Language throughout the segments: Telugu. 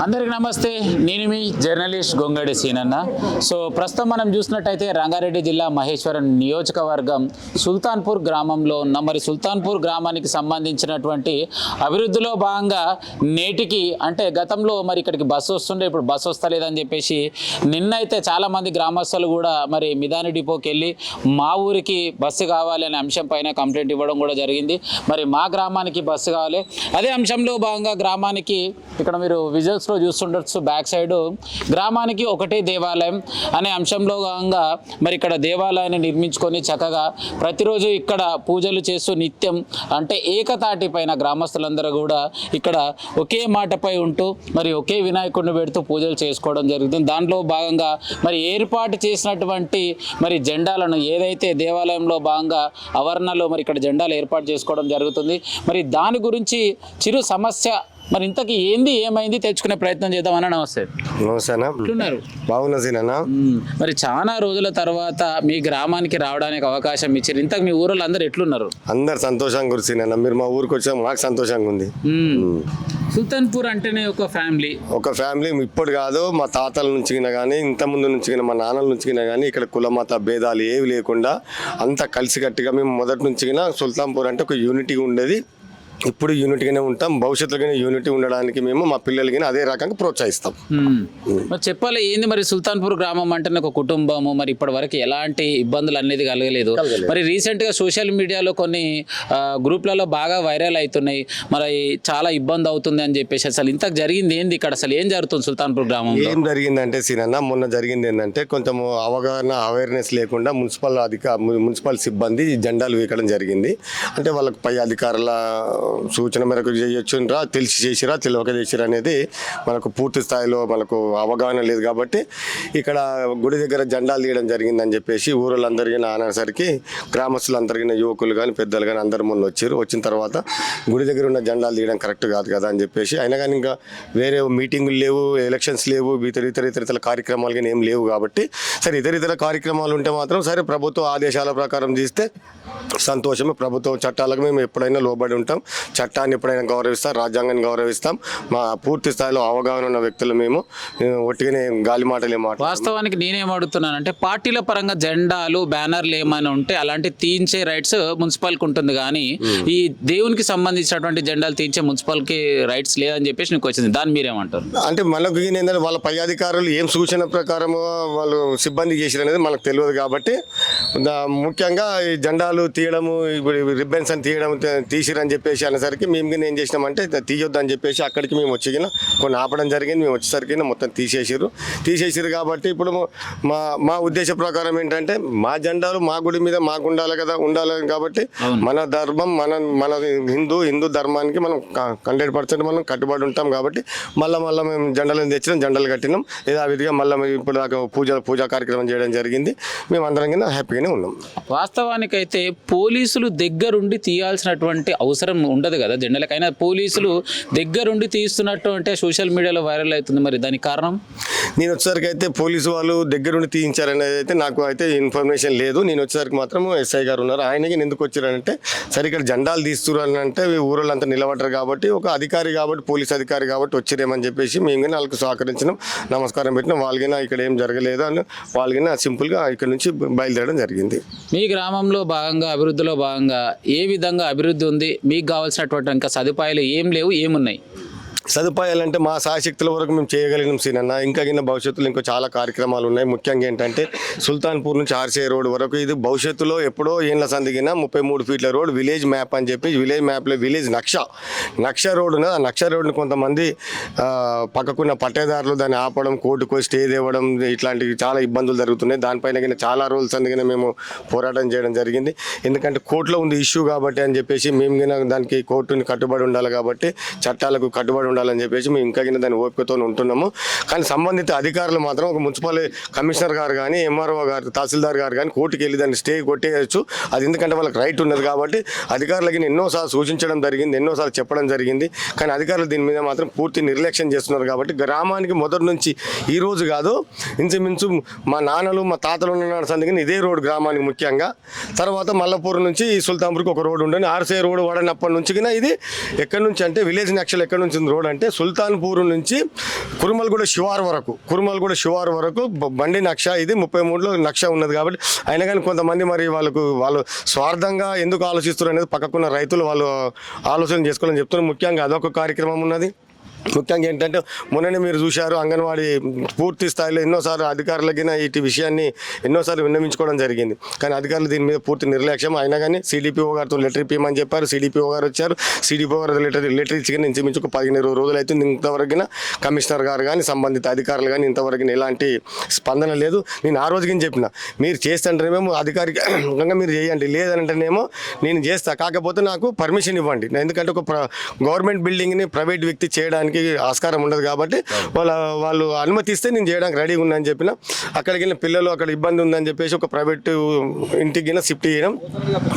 అందరికి నమస్తే. నేను మీ జర్నలిస్ట్ గొంగడి సీనన్న. సో ప్రస్తుతం మనం చూసినట్టయితే రంగారెడ్డి జిల్లా మహేశ్వరం నియోజకవర్గం సుల్తాన్పూర్ గ్రామంలో ఉన్న మరి సుల్తాన్పూర్ గ్రామానికి సంబంధించినటువంటి అభివృద్ధిలో భాగంగా నేటికి అంటే గతంలో మరి ఇక్కడికి బస్సు వస్తుండే, ఇప్పుడు బస్సు వస్తలేదని చెప్పేసి నిన్నైతే చాలామంది గ్రామస్తులు కూడా మరి మిదాని డిపోకి వెళ్ళి మా ఊరికి బస్సు కావాలి అనే అంశం పైన కంప్లైంట్ ఇవ్వడం కూడా జరిగింది. మరి మా గ్రామానికి బస్సు కావాలి. అదే అంశంలో భాగంగా గ్రామానికి ఇక్కడ మీరు విజువల్స్లో చూస్తుండొచ్చు, బ్యాక్ సైడ్ గ్రామానికి ఒకటే దేవాలయం అనే అంశంలో భాగంగా మరి ఇక్కడ దేవాలయాన్ని నిర్మించుకొని చక్కగా ప్రతిరోజు ఇక్కడ పూజలు చేస్తూ నిత్యం అంటే ఏకతాటి పైన గ్రామస్తులందరూ కూడా ఇక్కడ ఒకే మాటపై ఉంటూ మరి ఒకే వినాయకుడిని పెడుతూ పూజలు చేసుకోవడం జరుగుతుంది. దాంట్లో భాగంగా మరి ఏర్పాటు చేసినటువంటి మరి జెండాలను ఏదైతే దేవాలయంలో భాగంగా ఆవరణలో మరి ఇక్కడ జెండాలు ఏర్పాటు చేసుకోవడం జరుగుతుంది. మరి దాని గురించి చిరు సమస్య మరి ఇంతకీ ఏంది ఏమైంది తెలుసుకునే ప్రయత్నం చేద్దామన్నా. నమస్తే. నమస్తేనా, ఎట్లున్నారు? బాగున్నా సీనన్నా. మరి చాలా రోజుల తర్వాత మీ గ్రామానికి రావడానికి అవకాశం ఇచ్చారు. ఇంతకు మీ ఊరిలో అందరు ఎట్లున్నారు? అందరు సంతోషంగా కూర్చున్నా. మీరు మా ఊరికి వచ్చా మాకు సంతోషంగా ఉంది. సుల్తాన్పూర్ అంటేనే ఒక ఫ్యామిలీ ఇప్పుడు కాదు, మా తాతల నుంచి కానీ ఇంత ముందు నుంచి మా నాన్నల నుంచి కానీ ఇక్కడ కుల మత భేదాలు ఏవి లేకుండా అంతా కలిసికట్టుగా మేము మొదటి నుంచి సుల్తాన్పూర్ అంటే ఒక యూనిటీ ఉండేది. ఇప్పుడు యూనిట్గానే ఉంటాం. భవిష్యత్తులో యూనిటీ ఉండడానికి మేము మా పిల్లలకి అదే రకంగా ప్రోత్సహిస్తాం. మరి చెప్పాలి ఏంది మరి సుల్తాన్పూర్ గ్రామం అంటే ఒక కుటుంబము. మరి ఇప్పటి వరకు ఎలాంటి ఇబ్బందులు అనేది కలగలేదు. మరి రీసెంట్గా సోషల్ మీడియాలో కొన్ని గ్రూప్లలో బాగా వైరల్ అవుతున్నాయి. మరి చాలా ఇబ్బంది అవుతుంది అని చెప్పేసి అసలు ఇంతకు జరిగింది ఏంది ఇక్కడ? అసలు ఏం జరుగుతుంది సుల్తాన్పూర్ గ్రామం? ఏం జరిగిందంటే సీనన్న, మొన్న జరిగింది ఏంటంటే కొంచెం అవేర్నెస్ లేకుండా మున్సిపల్ సిబ్బంది జెండాలు వీకడం జరిగింది. అంటే వాళ్ళకి పై అధికారుల సూచన మేరకు చేయొచ్చురా, తెలిసి చేసిరా తెలియక చేసిరా అనేది మనకు పూర్తి స్థాయిలో మనకు అవగాహన లేదు. కాబట్టి ఇక్కడ గుడి దగ్గర జెండాలు తీయడం జరిగిందని చెప్పేసి ఊళ్ళందరికీ అనేసరికి గ్రామస్తులందరికీ యువకులు కానీ పెద్దలు కానీ అందరు ముందు వచ్చారు. వచ్చిన తర్వాత గుడి దగ్గర ఉన్న జెండాలు తీయడం కరెక్ట్ కాదు కదా అని చెప్పేసి, అయినా కానీ ఇంకా వేరే మీటింగులు లేవు, ఎలక్షన్స్ లేవు, ఇతర కార్యక్రమాలు కానీ ఏం లేవు. కాబట్టి సరే ఇతర కార్యక్రమాలు ఉంటే మాత్రం సరే ప్రభుత్వ ఆదేశాల ప్రకారం చేస్తే సంతోషమే. ప్రభుత్వం చట్టాలకు మేము ఎప్పుడైనా లోబడి ఉంటాం. చట్టాన్ని ఎప్పుడైనా గౌరవిస్తాం, రాజ్యాంగాన్ని గౌరవిస్తాం. మా పూర్తి స్థాయిలో అవగాహన ఉన్న వ్యక్తులు మేము ఒట్టిగానే గాలి మాటలు మాట. వాస్తవానికి నేనేం అడుగుతున్నాను అంటే పార్టీల పరంగా జెండాలు బ్యానర్లు ఏమైనా ఉంటే అలాంటి తీయించే రైట్స్ మున్సిపల్కి ఉంటుంది, కానీ ఈ దేవునికి సంబంధించినటువంటి జెండాలు తీయించే మున్సిపల్కి రైట్స్ లేదని చెప్పేసి నీకు వచ్చింది. దాన్ని మీరేమంటారు? అంటే మనకు ఏంటంటే వాళ్ళ పై అధికారులు ఏం సూచన ప్రకారం వాళ్ళు సిబ్బంది చేసారు అనేది మనకు తెలియదు. కాబట్టి ముఖ్యంగా ఈ జెండాలు తీయడము, ఇప్పుడు రిబ్బన్స్ అని తీసిరని చెప్పేసి అనేసరికి మేము ఏం చేసినామంటే తీయొద్దు అని చెప్పేసి అక్కడికి మేము వచ్చి కొన్ని ఆపడం జరిగింది. మేము వచ్చేసరికి మొత్తం తీసేసారు. కాబట్టి ఇప్పుడు మా ఉద్దేశ ప్రకారం ఏంటంటే మా జెండాలు మా గుడి మీద మాకు ఉండాలి కాబట్టి మన ధర్మం మన హిందూ ధర్మానికి మనం 100% మనం కట్టుబడి ఉంటాం. కాబట్టి మళ్ళీ మేము జెండాలను తెచ్చినాం, జెండాలు కట్టినాం. యథావిధిగా మళ్ళీ ఇప్పుడు దాకా పూజా కార్యక్రమం చేయడం జరిగింది. మేము అందరం కింద హ్యాపీగానే ఉన్నాం. వాస్తవానికైతే పోలీసులు దగ్గరుండి తీయాల్సినటువంటి అవసరం ఉండదు కదా జెండాలకైనా. పోలీసులు దగ్గరుండి తీస్తున్నట్టు అంటే సోషల్ మీడియాలో వైరల్ అవుతుంది. మరి దానికి కారణం? నేను వచ్చేసరికి అయితే పోలీసు వాళ్ళు దగ్గరుండి తీయించారనేది అయితే నాకు అయితే ఇన్ఫర్మేషన్ లేదు. నేను వచ్చేసరికి మాత్రం ఎస్ఐ గారు ఉన్నారు. ఆయనకి ఎందుకు వచ్చారంటే సరే ఇక్కడ జెండాలు తీస్తున్నారు అంటే ఊళ్ళంతా నిలబడరు కాబట్టి ఒక అధికారి కాబట్టి పోలీస్ అధికారి కాబట్టి వచ్చిరేమని చెప్పేసి మేము కానీ వాళ్ళకి సహకరించినాం, నమస్కారం పెట్టినాం. వాళ్ళకినా ఇక్కడ ఏం జరగలేదు అని వాళ్ళకినా సింపుల్గా ఇక్కడ నుంచి బయలుదేరడం జరిగింది. మీ గ్రామంలో భాగంగా అభివృద్ధిలో భాగంగా ఏ విధంగా అభివృద్ధి ఉంది? మీకు కావాల్సినటువంటి ఇంకా సదుపాయాలు ఏం లేవు, ఏమున్నాయి? సదుపాయాలంటే మా శాశక్తుల వరకు మేము చేయగలిగినాం సీనన్న. ఇంకా భవిష్యత్తులో ఇంకో చాలా కార్యక్రమాలు ఉన్నాయి. ముఖ్యంగా ఏంటంటే సుల్తాన్పూర్ నుంచి ఆర్సీఐ రోడ్ వరకు ఇది భవిష్యత్తులో ఎప్పుడో ఏళ్ళ సందిగిన 33 ఫీట్ల రోడ్ విలేజ్ మ్యాప్ అని చెప్పి విలేజ్ మ్యాప్లో విలేజ్ నక్ష రోడ్ ఉన్నది. ఆ నక్ష రోడ్ని కొంతమంది పక్కకున్న పట్టేదారులు దాన్ని ఆపడం, కోర్టుకు స్టే తేవడం, ఇట్లాంటివి చాలా ఇబ్బందులు జరుగుతున్నాయి. దానిపైన చాలా రోజుల సందిగిన మేము పోరాటం చేయడం జరిగింది. ఎందుకంటే కోర్టులో ఉంది ఇష్యూ కాబట్టి అని చెప్పేసి మేము దానికి కోర్టుని కట్టుబడి ఉండాలి కాబట్టి చట్టాలకు కట్టుబడి ఉండాలని చెప్పేసి మేము ఇంకా దాని ఓపికతో ఉంటున్నాము. కానీ సంబంధిత అధికారులు మాత్రం ఒక మున్సిపల్ కమిషనర్ గారు కానీ ఎంఆర్ఓ గారు తహసీల్దార్ గారు కానీ కోర్టుకి వెళ్ళి దాన్ని స్టే కొట్టేయచ్చు. అది ఎందుకంటే వాళ్ళకి రైట్ ఉన్నది కాబట్టి అధికారులకి ఎన్నోసార్లు సూచించడం జరిగింది, ఎన్నోసార్లు చెప్పడం జరిగింది. కానీ అధికారులు దీని మీద మాత్రం పూర్తి నిర్లక్ష్యం చేస్తున్నారు. కాబట్టి గ్రామానికి మొదటి నుంచి ఈ రోజు కాదు ఇంచుమించు మా నాన్నలు మా తాతలు ఉన్న సందిగిన ఇదే రోడ్ గ్రామానికి ముఖ్యంగా. తర్వాత మల్లపూర్ నుంచి సుల్తాన్పూర్కి ఒక రోడ్ ఉండని ఆర్సీఐ రోడ్ వాడినప్పటి నుంచి ఇది ఎక్కడి నుంచి అంటే విలేజ్ నక్షలు ఎక్కడి నుంచి రోడ్ రోడ్ అంటే సుల్తాన్పూర్ నుంచి కురుమల్గూడ శివారు వరకు బండి నక్ష ఇది 33లో నక్ష ఉన్నది కాబట్టి అయినా కానీ కొంతమంది మరి వాళ్ళు స్వార్థంగా ఎందుకు ఆలోచిస్తారు అనేది పక్కకున్న రైతులు వాళ్ళు ఆలోచన చేసుకోవాలని చెప్తున్నారు. ముఖ్యంగా అదొక కార్యక్రమం ఉన్నది. ముఖ్యంగా ఏంటంటే మొన్ననే మీరు చూశారు, అంగన్వాడీ పూర్తి స్థాయిలో ఎన్నోసార్లు అధికారులకి ఇటు విషయాన్ని ఎన్నోసార్లు విన్నవించుకోవడం జరిగింది. కానీ అధికారులు దీని మీద పూర్తి నిర్లక్ష్యం. అయినా కానీ సిడిపిఓ గారితో లెటర్ ఇప్పిమని చెప్పారు. సిడిపిఓ గారు వచ్చారు. సిడిపిఓ గారు లెటర్ ఇచ్చి కానీ ఇంచుమించు 15-20 రోజులు అవుతుంది. ఇంతవరకు కమిషనర్ గారు కానీ సంబంధిత అధికారులు కానీ ఇంతవరకు ఎలాంటి స్పందన లేదు. నేను ఆ రోజుకి చెప్పిన మీరు చేస్తుంటేనేమో అధికారికంగా మీరు చేయండి, లేదంటేనేమో నేను చేస్తా, కాకపోతే నాకు పర్మిషన్ ఇవ్వండి. ఎందుకంటే ఒక గవర్నమెంట్ బిల్డింగ్ని ప్రైవేట్ వ్యక్తి చేయడానికి ఆస్కారం ఉండదు కాబట్టి వాళ్ళు అనుమతిస్తే నేను చేయడానికి రెడీగా ఉన్నా అని చెప్పిన. అక్కడికి వెళ్ళిన పిల్లలు అక్కడ ఇబ్బంది ఉందని చెప్పేసి ఒక ప్రైవేట్ ఇంటికి షిఫ్ట్ చేయడం,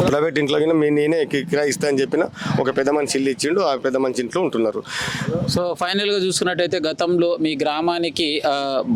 ప్రైవేట్ ఇంట్లో నేనే కిరాయి ఇస్తా అని చెప్పిన. ఒక పెద్ద మనిషి ఇల్లు ఇచ్చిండు, ఆ పెద్ద మనిషి ఇంట్లో ఉంటున్నారు. సో ఫైనల్గా చూసుకున్నట్టయితే గతంలో మీ గ్రామానికి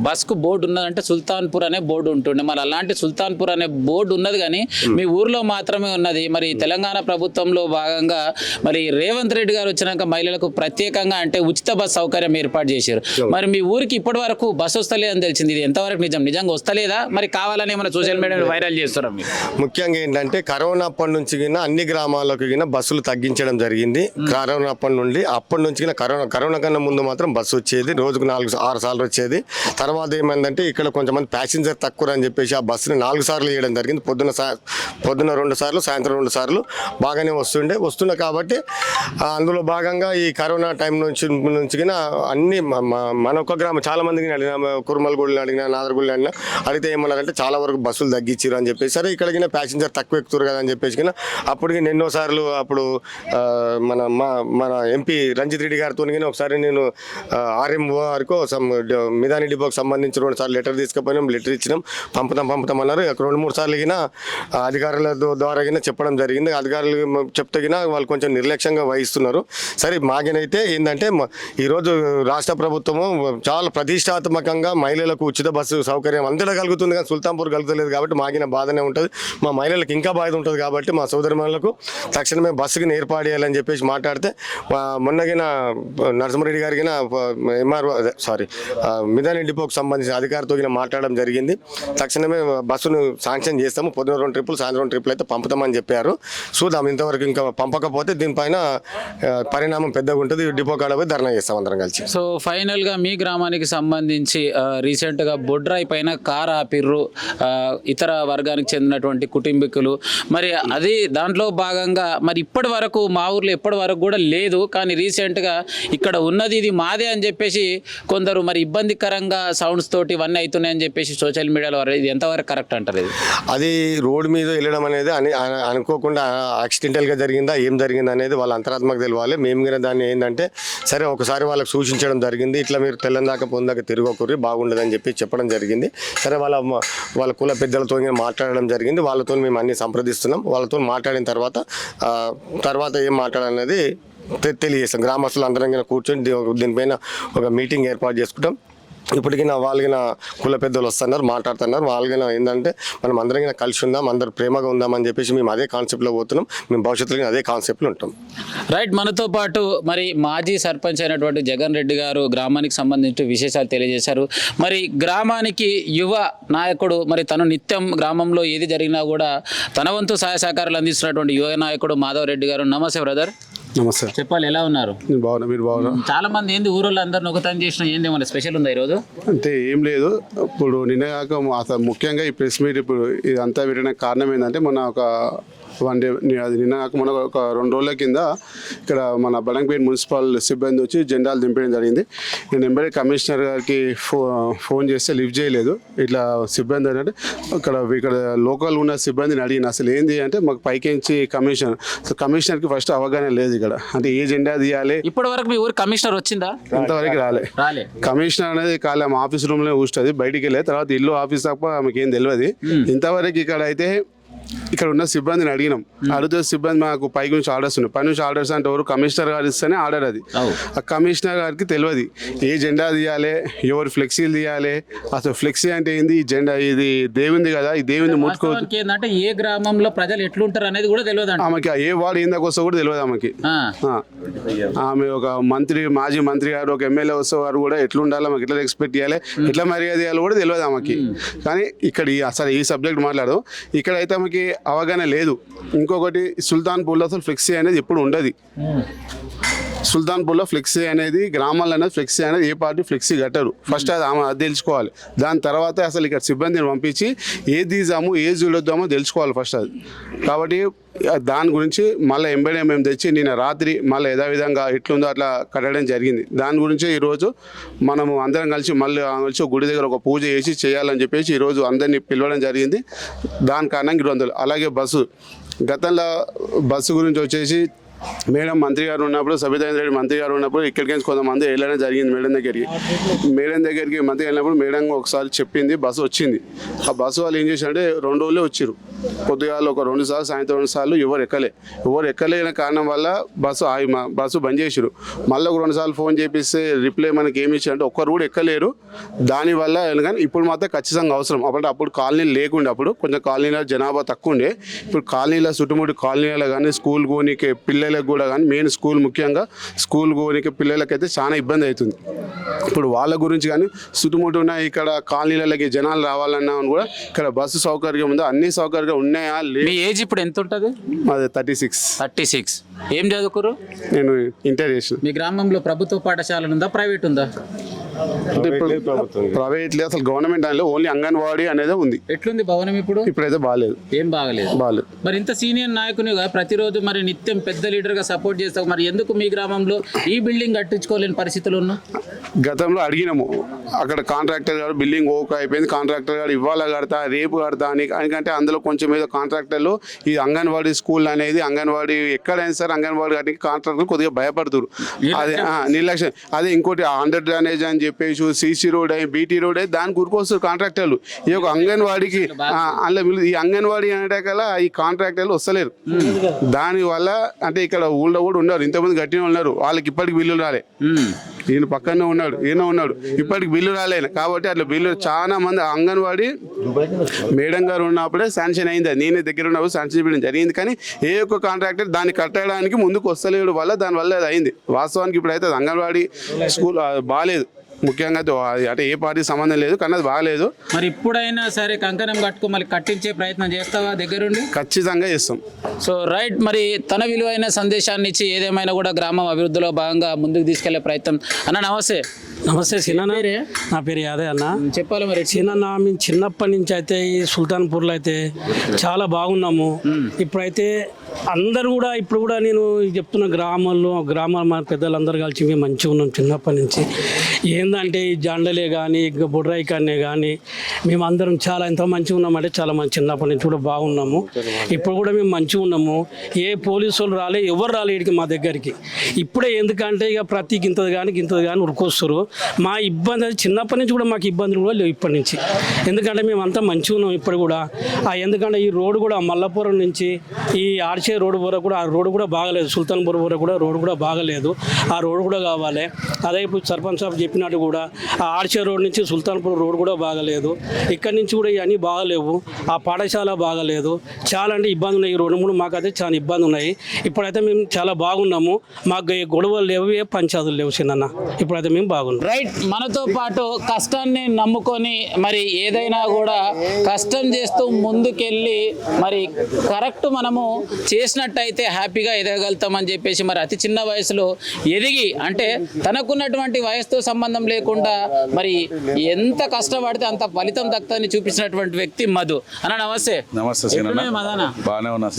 బస్కు బోర్డు ఉన్నదంటే సుల్తాన్పూర్ అనే బోర్డు ఉంటుండే. మరి అలాంటి సుల్తాన్పూర్ అనే బోర్డు ఉన్నది కానీ మీ ఊర్లో మాత్రమే ఉన్నది. మరి తెలంగాణ ప్రభుత్వంలో భాగంగా మరి రేవంత్ రెడ్డి గారు వచ్చినాక మహిళలకు ప్రత్యేకంగా అంటే ఉచిత బస్ సౌకర్యం ఏర్పాటు చేశారు. మరి మీ ఊరికి ఇప్పటి వరకు బస్సు వస్తలేదని తెలిసింది. ఇది ఎంతవరకు నిజంగా వస్తలేదా? మరి కావాలని ఏమైనా సోషల్ మీడియాలో వైరల్ చేస్తారా మీరు? ముఖ్యంగా ఏంటంటే కరోనా అప్పటి నుంచి అన్ని గ్రామాలకు బస్సులు తగ్గించడం జరిగింది. కరోనా అప్పటి నుంచి కరోనా కన్నా ముందు మాత్రం బస్సు వచ్చేది, రోజుకు 4-6 సార్లు వచ్చేది. తర్వాత ఏమైందంటే ఇక్కడ కొంతమంది ప్యాసింజర్ తక్కువ అని చెప్పేసి ఆ బస్సుని 4 సార్లు వేయడం జరిగింది. పొద్దున 2 సార్లు, సాయంత్రం 2 సార్లు బాగానే వస్తున్నా కాబట్టి అందులో భాగంగా ఈ కరోనా టైం నుంచి అన్ని మన ఒక్క గ్రామం చాలా మందికి అడిగిన, కురుమల్గూడని అడిగిన, నాదర్గూడని అడిగితే ఏమన్నారంటే చాలా వరకు బస్సులు తగ్గించారు అని చెప్పేసి. సరే ఇక్కడికి ప్యాసింజర్ తక్కువ ఎక్కుతారు కదా అని చెప్పేసి అప్పటికి ఎన్నోసార్లు అప్పుడు మన ఎంపీ రంజిత్ రెడ్డి గారితో ఒకసారి నేను ఆర్ఎంఓ వరకు మిదాని డిపోకి సంబంధించి 2 సార్లు లెటర్ తీసుకుపోయినాం. లెటర్ ఇచ్చినాం, పంపుతామన్నారు. 2-3 సార్లు అధికారుల ద్వారా చెప్పడం జరిగింది. అధికారులు చెప్తే వాళ్ళు కొంచెం నిర్లక్ష్యంగా వహిస్తున్నారు. సరే మాగినైతే ఏంటంటే ఈరోజు రాష్ట్ర ప్రభుత్వము చాలా ప్రతిష్టాత్మకంగా మహిళలకు ఉచిత బస్సు సౌకర్యం అంతటా కలుగుతుంది, కానీ సుల్తాన్పూర్ కలుగుతలేదు కాబట్టి మాగిన బాధనే ఉంటుంది. మా మహిళలకు ఇంకా బాధ ఉంటుంది కాబట్టి మా సోదరిమణులకు తక్షణమే బస్సుకి ఏర్పాటు చేయాలని చెప్పేసి మాట్లాడితే మొన్నగిన నరసింహారెడ్డి గారికి మిదాని డిపోకి సంబంధించిన అధికారితో మాట్లాడడం జరిగింది. తక్షణమే బస్సును శాంక్షన్ చేస్తాము, పొద్దున 2 ట్రిప్పులు, సాయంత్రం 2 ట్రిప్పులు అయితే పంపుతామని చెప్పారు. చూద్దాం, ఇంతవరకు ఇంకా పంపకపోతే దీనిపైన పరిణామం పెద్దగా ఉంటుంది. డిపో కాడ పోయి ధర్నా చేస్తాం అందరం కలిసి. సో ఫైనల్గా మీ గ్రామానికి సంబంధించి రీసెంట్గా బొడ్రాయి పైన కారు ఆపిర్రు ఇతర వర్గానికి చెందినటువంటి కుటుంబీకులు. మరి అది దాంట్లో భాగంగా మరి ఇప్పటి వరకు మా ఊర్లో ఇప్పటి వరకు కూడా లేదు, కానీ రీసెంట్గా ఇక్కడ ఉన్నది ఇది మాదే అని చెప్పేసి కొందరు మరి ఇబ్బందికరంగా సౌండ్స్ తోటి ఇవన్నీ అవుతున్నాయని చెప్పేసి సోషల్ మీడియాలో ఇది ఎంతవరకు కరెక్ట్ అంటారు? ఇది అది రోడ్డు మీద వెళ్ళడం అనేది అనుకోకుండా యాక్సిడెంటల్గా జరిగిందా ఏం జరిగింది అనేది వాళ్ళ అంతరాత్మకు తెలియాలి. మేము కూడా దాన్ని ఏంటంటే సరే ఒకసారి వాళ్ళకి సూచించడం జరిగింది, ఇట్లా మీరు తెల్లందాక పొందాక తిరగకూరి బాగుండదని చెప్పి చెప్పడం జరిగింది. సరే వాళ్ళ కుల పెద్దలతో మాట్లాడడం జరిగింది. వాళ్ళతో మేము అన్ని సంప్రదిస్తున్నాం. వాళ్ళతో మాట్లాడిన తర్వాత ఏం మాట్లాడాలనేది తెలియజేస్తాం. గ్రామస్తులు అందరం కూర్చొని దీనిపైన ఒక మీటింగ్ ఏర్పాటు చేసుకుంటాం. ఇప్పటికీ వాళ్ళకి కుల పెద్దలు వస్తున్నారు, మాట్లాడుతున్నారు. వాళ్ళకి ఏంటంటే మనం అందరం కలిసి ఉందాం, అందరు ప్రేమగా ఉందామని చెప్పేసి మేము అదే కాన్సెప్ట్లో పోతున్నాం. మేము భవిష్యత్తులో అదే కాన్సెప్ట్లో ఉంటాం. రైట్, మనతో పాటు మరి మాజీ సర్పంచ్ అయినటువంటి జగన్ రెడ్డి గారు గ్రామానికి సంబంధించి విశేషాలు తెలియజేశారు. మరి గ్రామానికి యువ నాయకుడు, మరి తను నిత్యం గ్రామంలో ఏది జరిగినా కూడా తన వంతు సహాయ సహకారాలు అందిస్తున్నటువంటి యువ నాయకుడు మాధవ్ రెడ్డి గారు. నమస్తే బ్రదర్. నమస్తే. చెప్పాలి, ఎలా ఉన్నారు? బాగున్నా, మీరు బాగున్నా? చాలా మంది ఏంది ఊరోళ్ళు అందరిని ఒకతని చేసిన ఏంది ఏమైనా స్పెషల్ ఉందా ఈరోజు? అంటే ఏం లేదు. ఇప్పుడు నిన్న కాక అసలు ముఖ్యంగా ఈ ప్రెస్ మీట్ ఇప్పుడు ఇదంతా పెట్టడానికి కారణం ఏంటంటే మొన్న ఒక 1 డే అది నిన్న కాక మొన్న ఒక 2 రోజుల కింద ఇక్కడ మన బడంగపేట మున్సిపల్ సిబ్బంది వచ్చి జెండాలు దింపడం జరిగింది. నేను ఎంబడే కమిషనర్ గారికి ఫోన్ చేస్తే లిఫ్ట్ చేయలేదు. ఇట్లా సిబ్బంది అంటే ఇక్కడ లోకల్ ఉన్న సిబ్బందిని అడిగిన అసలు ఏంది అంటే మాకు పైకించి కమిషనర్కి ఫస్ట్ అవగాహన లేదు ఇక్కడ, అంటే ఏ జెండా తీయాలి. ఇప్పటి వరకు మీ ఊరు కమిషనర్ వచ్చిందా? ఇంతవరకు రాలే. కమిషనర్ అనేది కాలే మా ఆఫీస్ రూమ్లో కూర్చుంటుంది, బయటికి వెళ్ళే తర్వాత ఇల్లు ఆఫీస్ తప్ప ఆమెకి ఏం తెలియదు. ఇంతవరకు ఇక్కడ అయితే ఇక్కడ ఉన్న సిబ్బందిని అడిగినాం. అడిగితే సిబ్బంది మాకు పై నుంచి ఆర్డర్స్ ఉన్నాయి. పై నుంచి ఆర్డర్స్ అంటే ఎవరు కమిషనర్ గారు ఇస్తేనే ఆర్డర్ అది. ఆ కమిషనర్ గారికి తెలియదు ఏ జెండా తీయాలి, ఎవరు ఫ్లెక్సీలు తీయాలి, అసలు ఫ్లెక్సీ అంటే ఏంది, ఈ జెండా ఇది దేవుంది కదా, ఈ దేవుంది ముట్టుకోవద్దు. వాస్తవానికి ఏంటంటే ఏ గ్రామంలో ప్రజలు ఎట్లుంటారు అనేది కూడా తెలియదు అంట. ఆమెకి ఏ వార్డు ఏందాక వస్తా కూడా తెలియదు ఆమెకి. ఆమె ఒక మంత్రి, మాజీ మంత్రి గారు, ఒక ఎమ్మెల్యే వస్తే వారు కూడా ఎట్లా ఉండాలి, మాకు ఎట్లా ఎక్స్పెక్ట్ చేయాలి, ఎట్లా మర్యాద చేయాలి కూడా తెలియదు ఆమెకి. కానీ ఇక్కడ అసలు ఈ సబ్జెక్ట్ మాట్లాడదు. ఇక్కడైతే ఆమెకి అవగాహన లేదు. ఇంకొకటి సుల్తాన్పూర్లో అసలు ఫ్లెక్సీ అనేది ఎప్పుడు ఉండదు. సుల్తాన్పూర్లో ఫ్లెక్సీ అనేది గ్రామాల్లో అనేది ఫ్లెక్సీ అనేది ఏ పార్టీ ఫ్లెక్సీ కట్టరు. ఫస్ట్ అది ఆమె అది తెలుసుకోవాలి. దాని తర్వాత అసలు ఇక్కడ సిబ్బందిని పంపించి ఏది తీసాము ఏది చూడొద్దామో తెలుసుకోవాలి ఫస్ట్ అది. కాబట్టి దాని గురించి మళ్ళీ ఎంబడే మేము తెచ్చి నిన్న రాత్రి మళ్ళీ యథావిధంగా ఎట్లుందో అట్లా కట్టడం జరిగింది. దాని గురించి ఈరోజు మనము అందరం కలిసి మళ్ళీ కలిసి గుడి దగ్గర ఒక పూజ చేసి చేయాలని చెప్పేసి ఈరోజు అందరినీ పిలవడం జరిగింది. దాని కారణంగా 200. అలాగే బస్సు, గతంలో బస్సు గురించి వచ్చేసి మేడం మంత్రి గారు ఉన్నప్పుడు, సబితాయింద్ర రెడ్డి మంత్రి గారు ఉన్నప్పుడు ఇక్కడికి కొంతమంది వెళ్ళడం జరిగింది మేడం దగ్గరికి. మంత్రి వెళ్ళినప్పుడు మేడం ఒకసారి చెప్పింది, బస్సు వచ్చింది. ఆ బస్సు వాళ్ళు ఏం చేశారంటే 2 రోజులే వచ్చారు. పొద్దుగాల ఒక 2 సార్లు, సాయంత్రం 2 సార్లు ఎవరు ఎక్కలేని కారణం వల్ల బస్సు బంద్ చేసారు. మళ్ళీ ఒక 2 సార్లు ఫోన్ చేపిస్తే రిప్లై మనకి ఏమి ఇచ్చారంటే ఒక్కరు కూడా ఎక్కలేరు. దానివల్ల కానీ ఇప్పుడు మాత్రం ఖచ్చితంగా అవసరం. అప్పుడు కాలనీలు లేకుండే, అప్పుడు కొంచెం కాలనీలో జనాభా తక్కువ ఉండే. ఇప్పుడు కాలనీలో చుట్టుముట్టు కాలనీలో కానీ స్కూల్ కోనికి పిల్లలకు కూడా కానీ మెయిన్ స్కూల్, ముఖ్యంగా స్కూల్ కోనికి పిల్లలకైతే చాలా ఇబ్బంది అవుతుంది. ఇప్పుడు వాళ్ళ గురించి కానీ చుట్టుముట్టు ఉన్న ఇక్కడ కాలనీలకి జనాలు రావాలన్నా కూడా ఇక్కడ బస్సు సౌకర్యం ఉందా, అన్ని సౌకర్యం ఉన్నాయా లేదు. మీ ఏజ్ ఇప్పుడు ఎంత ఉంటుంది? అదే 36. ఏం చదువుకోరు? నేను ఇంటర్ చేసిన. మీ గ్రామంలో ప్రభుత్వ పాఠశాల ఉందా, ప్రైవేట్ ఉందా? అంటే ఇప్పుడు ప్రైవేట్ లేదు, అసలు గవర్నమెంట్ దానిలో ఓన్లీ అంగన్వాడీ అనేది ఉంది. ఎట్లుంది భవనం ఇప్పుడు? ఇప్పుడైతే బాగాలేదు. ఏం బాగలేదు. మరి ఇంత సీనియర్ నాయకునిగా ప్రతిరోజు మరి నిత్యం పెద్ద లీడర్ గా సపోర్ట్ చేస్తావు, మరి ఎందుకు మీ గ్రామంలో ఈ బిల్డింగ్ కట్టించుకోలేని పరిస్థితులు ఉన్నా? గతంలో అడిగినాము, అక్కడ కాంట్రాక్టర్ గారు బిల్డింగ్ ఓకే అయిపోయింది, కాంట్రాక్టర్ గారు ఇవాళ కడతా రేపు కడతా అని. ఎందుకంటే అందులో కొంచెం ఏదో కాంట్రాక్టర్లు ఈ అంగన్వాడీ స్కూల్ అనేది, అంగన్వాడీ ఎక్కడైనా సరే అంగన్వాడీ కట్టి కాంట్రాక్టర్లు కొద్దిగా భయపడుతున్నారు. అదే నిర్లక్ష్యం. అదే ఇంకోటి అండర్ డ్రైనేజ్ అని చెప్పేసి సీసీ రోడ్ అయ్యి బీటీ రోడ్ అయ్యి దానికి ఉరికొస్తారు కాంట్రాక్టర్లు. ఈ యొక్క అంగన్వాడీకి అందులో ఈ అంగన్వాడీ అనేకల్లా ఈ కాంట్రాక్టర్లు వస్తలేరు. దానివల్ల అంటే ఇక్కడ ఊళ్ళో కూడా ఉన్నారు, ఇంతమంది గట్టిగా ఉన్నారు, వాళ్ళకి ఇప్పటికి బిల్లులు రాలే. ఈయన పక్కనే ఉన్నాడు, ఇప్పటికి బిల్లు రాలేదు. కాబట్టి అట్లా బిల్లు చాలా మంది అంగన్వాడీ మేడం గారు ఉన్నప్పుడే శాంక్షన్ అయింది. నేనే దగ్గర ఉన్నప్పుడు శాంక్షన్ చేయడం జరిగింది. కానీ ఏ ఒక్క కాంట్రాక్టర్ దాన్ని కట్టడానికి ముందుకు వస్తలేడు వల్ల దానివల్ల అది అయింది. వాస్తవానికి ఇప్పుడైతే అంగన్వాడీ స్కూల్ బాగాలేదు. ముఖ్యంగా అంటే ఏ పార్టీ సంబంధం లేదు, కానీ అది బాగాలేదు. మరి ఇప్పుడైనా సరే కంకణం కట్టుకో మళ్ళీ కట్టించే ప్రయత్నం చేస్తావా దగ్గరుండి? ఖచ్చితంగా చేస్తాం. సో రైట్, మరి తన విలువైన సందేశాన్ని ఇచ్చి ఏదేమైనా కూడా గ్రామం అభివృద్ధిలో భాగంగా ముందుకు తీసుకెళ్లే ప్రయత్నం. అన్న నమస్తే. నమస్తే చిన్న, నా పేరు యాదే అన్న. చెప్పాలి మరి చిన్న, మేము చిన్నప్పటి నుంచి అయితే ఈ సుల్తాన్పూర్లో అయితే చాలా బాగున్నాము. ఇప్పుడైతే అందరు కూడా ఇప్పుడు కూడా నేను చెప్తున్న గ్రామాల మన పెద్దలందరూ కలిసి మేము మంచిగా ఉన్నాం చిన్నప్పటి నుంచి. ఏంటంటే ఈ జండలే కానీ బుడ్రాయి కానే కానీ మేము అందరం చాలా ఎంత మంచిగా ఉన్నామంటే చాలా మంచి చిన్నప్పటి నుంచి కూడా బాగున్నాము. ఇప్పుడు కూడా మేము మంచిగా ఉన్నాము. ఏ పోలీసు వాళ్ళు రాలే, ఎవరు రాలే ఇక్కడికి మా దగ్గరికి. ఇప్పుడే ఎందుకంటే ఇక ప్రతి గింతది కానీ ఉరుకొస్తారు. మా ఇబ్బంది అది చిన్నప్పటి నుంచి కూడా మాకు ఇబ్బందులు కూడా లేవు ఇప్పటి నుంచి. ఎందుకంటే మేము అంతా మంచిగా ఉన్నాం ఇప్పుడు కూడా. ఎందుకంటే ఈ రోడ్డు కూడా మల్లపురం నుంచి ఈ ఆర్చే రోడ్డు వరకు కూడా ఆ రోడ్డు కూడా బాగలేదు. సుల్తాన్పూర్ వరకు కూడా రోడ్డు కూడా బాగలేదు. ఆ రోడ్డు కూడా కావాలి. అదే ఇప్పుడు సర్పంచ్ సాబ్ చెప్పినట్టు కూడా ఆ ఆర్చే రోడ్ నుంచి సుల్తాన్పూర్ రోడ్డు కూడా బాగలేదు. ఇక్కడి నుంచి కూడా ఇవన్నీ బాగలేవు. ఆ పాఠశాల బాగలేదు. చాలా అంటే ఇబ్బంది ఉన్నాయి. ఈ 2-3 మాకైతే చాలా ఇబ్బంది ఉన్నాయి. ఇప్పుడైతే మేము చాలా బాగున్నాము. మాకు గొడవలు లేవు, ఏ పంచాదులు లేవు చిన్న. ఇప్పుడైతే మేము బాగున్నాం. రైట్, మనతో పాటు కష్టాన్ని నమ్ముకొని మరి ఏదైనా కూడా కష్టం చేస్తూ ముందుకెళ్ళి మరి కరెక్ట్ మనము చేసినట్టయితే హ్యాపీగా ఎదగలుగుతామని చెప్పేసి మరి అతి చిన్న వయసులో ఎదిగి అంటే తనకున్నటువంటి వయసుతో సంబంధం లేకుండా మరి ఎంత కష్టపడితే అంత ఫలితం దక్కుతుందని చూపించినటువంటి వ్యక్తి మధు అన్న. నమస్తే. మదన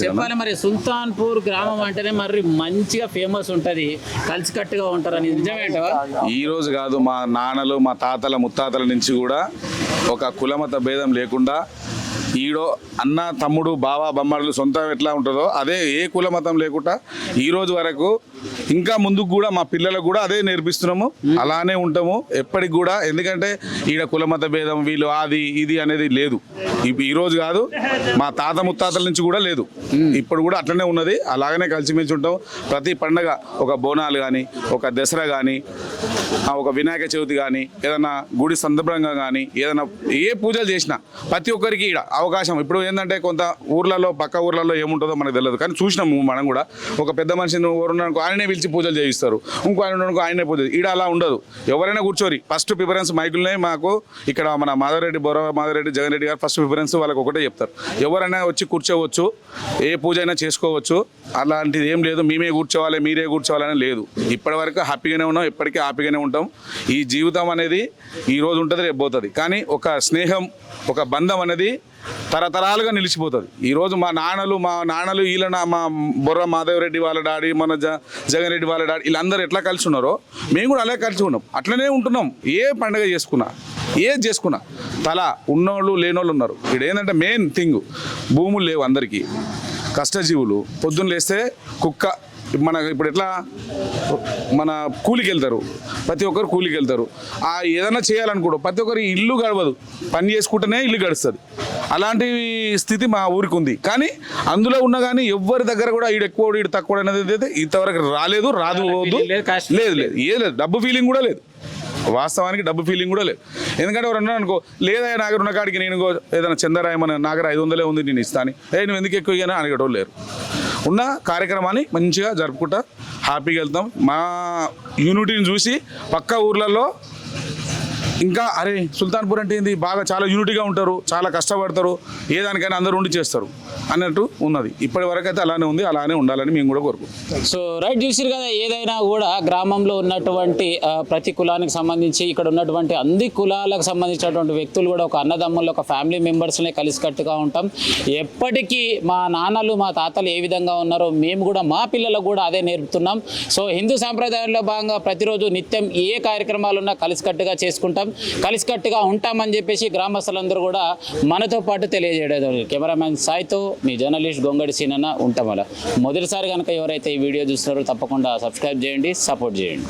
చెప్పాలి మరి సుల్తాన్పూర్ గ్రామం అంటేనే మరి మంచిగా ఫేమస్ ఉంటుంది, కలిసికట్టుగా ఉంటారని నిజమేంటవా? ఈ రోజు కాదు, మా నాన్నలు మా తాతల ముత్తాతల నుంచి కూడా ఒక కులమత భేదం లేకుండా ఈడో అన్న తమ్ముడు బావ బొమ్మలు సొంతం ఎట్లా ఉంటుందో అదే ఏ కుల మతం లేకుండా ఈ రోజు వరకు ఇంకా ముందుకు కూడా మా పిల్లలకు కూడా అదే నేర్పిస్తున్నాము, అలానే ఉంటాము ఎప్పటికి కూడా. ఎందుకంటే ఈడ కులమత భేదం వీళ్ళు అది ఇది అనేది లేదు. ఈ రోజు కాదు, మా తాత ముత్తాతల నుంచి కూడా లేదు. ఇప్పుడు కూడా అట్లనే ఉన్నది, అలాగనే కలిసిమెలిసి ఉంటాం. ప్రతి పండగ ఒక బోనాలు కానీ, ఒక దసరా కానీ, ఒక వినాయక చవితి కానీ, ఏదైనా గుడి సందర్భంగా కానీ, ఏదైనా ఏ పూజలు చేసినా ప్రతి ఒక్కరికి ఈడ అవకాశం. ఇప్పుడు ఏంటంటే కొంత ఊర్లలో పక్క ఊర్లలో ఏముంటుందో మనకు తెలియదు, కానీ చూసినాము మనం కూడా. ఒక పెద్ద మనిషిని ఎవరున్నారనుకో ఆయనే పిలిచి పూజలు చేయిస్తారు, ఇంకో ఆయన ఉన్నారనుకో ఆయనే పూజ. ఈడ అలా ఉండదు, ఎవరైనా కూర్చోరి. ఫస్ట్ ప్రిఫరెన్స్ మైకులనే మాకు ఇక్కడ మన మాధవరెడ్డి మాధవరెడ్డి జగన్ రెడ్డి గారు ఫస్ట్ ప్రిఫరెన్స్ వాళ్ళకి ఒకటే చెప్తారు, ఎవరైనా వచ్చి కూర్చోవచ్చు, ఏ పూజ అయినా చేసుకోవచ్చు, అలాంటిది ఏం లేదు. మేమే కూర్చోవాలి మీరే కూర్చోవాలని లేదు. ఇప్పటివరకు హ్యాపీగానే ఉన్నాం, ఎప్పటికీ హ్యాపీగానే ఉంటాం. ఈ జీవితం అనేది ఈ రోజు ఉంటుంది, రేపు పోతుంది, కానీ ఒక స్నేహం, ఒక బంధం అనేది తరతరాలుగా నిలిచిపోతుంది. ఈరోజు మా నాన్నలు వీళ్ళ మా బొర్ర మాధవరెడ్డి వాళ్ళ డాడీ, మన జగన్ రెడ్డి వాళ్ళ డాడీ, వీళ్ళందరూ ఎట్లా కలిసి ఉన్నారో మేము కూడా అలాగే కలిసి ఉన్నాం, అట్లనే ఉంటున్నాం. ఏ పండుగ చేసుకున్నా, ఏది చేసుకున్నా తలా ఉన్నోళ్ళు లేనోళ్ళు ఉన్నారు. ఇక్కడ ఏంటంటే మెయిన్ థింగ్, భూములు లేవు అందరికీ, కష్టజీవులు. పొద్దున్న లేస్తే కుక్క మన ఇప్పుడు ఎట్లా మన కూలికి వెళ్తారు, ప్రతి ఒక్కరు కూలికి వెళ్తారు. ఏదైనా చేయాలనుకోడు, ప్రతి ఒక్కరు ఇల్లు గడవదు, పని చేసుకుంటేనే ఇల్లు గడుస్తుంది. అలాంటి స్థితి మా ఊరికి ఉంది. కానీ అందులో ఉన్నా కానీ ఎవరి దగ్గర కూడా ఈడు ఎక్కువ ఈడు తక్కువ అనేది అయితే ఇంతవరకు రాలేదు, రాదు లేదు ఏది లేదు. డబ్బు ఫీలింగ్ కూడా లేదు, వాస్తవానికి డబ్బు ఫీలింగ్ కూడా లేదు. ఎందుకంటే ఎవరు అన్నారు అనుకో, లేదా నాగర్ ఉన్న కాడికి నేను ఏదైనా చందరాయమని నాగర 500 ఉంది నేను ఇస్తాను, నువ్వు ఎందుకు ఎక్కువ ఇయ్యాను అడిగేటోళ్ళు లేరు. ఉన్న కార్యక్రమాన్ని మంచిగా జరుపుకుంటా హ్యాపీగా వెళ్తాం. మా యూనిటీని చూసి పక్క ఊర్లలో ఇంకా అరే సుల్తాన్పూర్ అంటే ఏంది, బాగా చాలా యూనిటీగా ఉంటారు, చాలా కష్టపడతారు, ఏ దానికైనా అందరూ ఉండి చేస్తారు అన్నట్టు ఉన్నది. ఇప్పటి వరకు అయితే అలానే ఉంది, అలానే ఉండాలని మేము కూడా కోరుకుంటాం. సో రైట్, చూసారు కదా. ఏదైనా కూడా గ్రామంలో ఉన్నటువంటి ప్రతి కులానికి సంబంధించి ఇక్కడ ఉన్నటువంటి అన్ని కులాలకు సంబంధించినటువంటి వ్యక్తులు కూడా ఒక అన్నదమ్ములు, ఒక ఫ్యామిలీ మెంబర్స్నే కలిసికట్టుగా ఉంటాం. ఎప్పటికీ మా నాన్నలు మా తాతలు ఏ విధంగా ఉన్నారో మేము కూడా మా పిల్లలకు కూడా అదే నేర్పుతున్నాం. సో హిందూ సాంప్రదాయంలో భాగంగా ప్రతిరోజు నిత్యం ఏ కార్యక్రమాలు ఉన్నా కలిసికట్టుగా చేసుకుంటాం, కలిసికట్టుగా ఉంటామని చెప్పేసి గ్రామస్తులందరూ కూడా మనతో పాటు తెలియజేయడం. కెమెరామ్యాన్ సాయితో మీ జర్నలిస్ట్ గొంగడి సీనన్న ఉంటాం. అలా మొదటిసారి కనుక ఎవరైతే ఈ వీడియో చూస్తున్నారో తప్పకుండా సబ్స్క్రైబ్ చేయండి, సపోర్ట్ చేయండి.